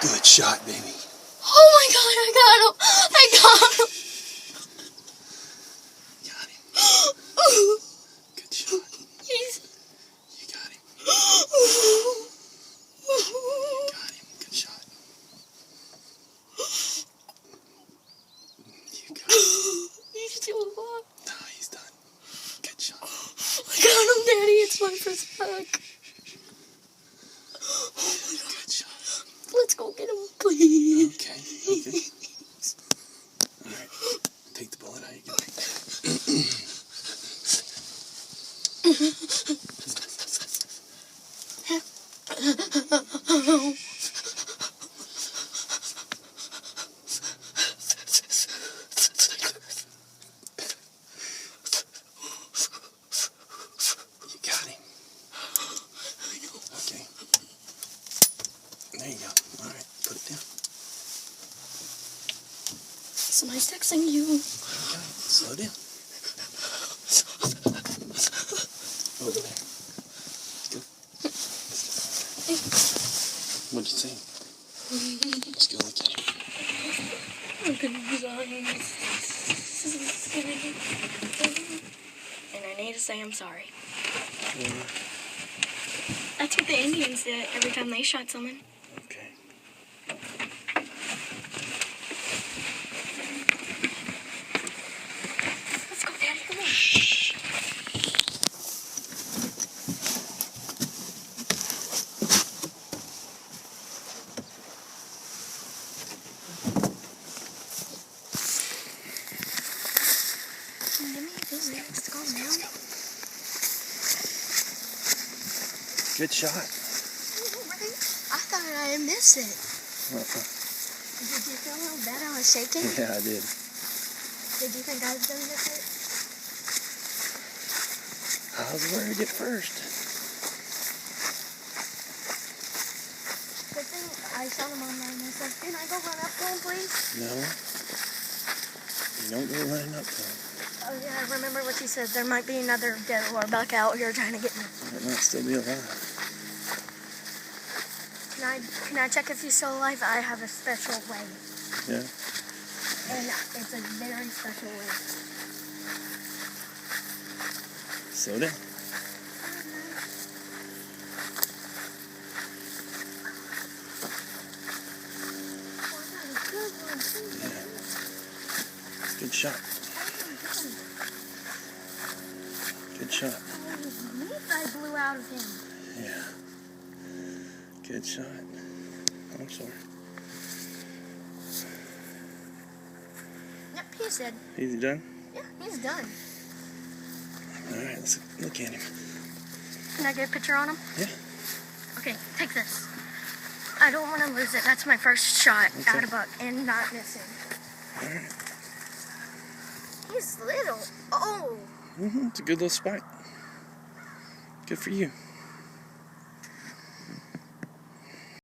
Good shot, baby. Oh my God, I got him. Got him. Good shot. You got him. You got him. Good shot. You got him. He's still alive. No, he's done. Good shot. I got him, Daddy. It's my first hug. Good shot. Let's go get him, please. Okay. Alright. Take the bullet out. You can take that. You got him. Okay. There you go. Alright, put it down. Somebody's texting you. Okay, slow down. Over there. Go. What'd you say? Let's go look at him. Look at his eyes. And I need to say I'm sorry. Yeah. That's what the Indians did every time they shot someone. Okay. Let's go, Daddy. Come on. Let's go now. Good shot. I thought I missed it. Did you feel how bad I was shaking? Yeah, I did. Did you think I was going to miss it? I was worried at first. Good thing I saw him online. I said, can I go run up to him, please? No. You don't go running up to him. Oh, yeah, I remember what you said. There might be another dead or buck out here trying to get me. It might still be alive. Can I check if he's still alive? I have a special way. Yeah. And it's a very special way. Slow down. Yeah. It's a good shot. Good shot. I blew out of him. Yeah. Good shot. I'm sorry. Yep, he's dead. He's done? Yeah, he's done. Alright, let's look at him. Can I get a picture on him? Yeah. Okay, take this. I don't want to lose it. That's my first shot Okay. at a buck and not missing. Alright. He's little. Oh. It's a good little spot. Good for you.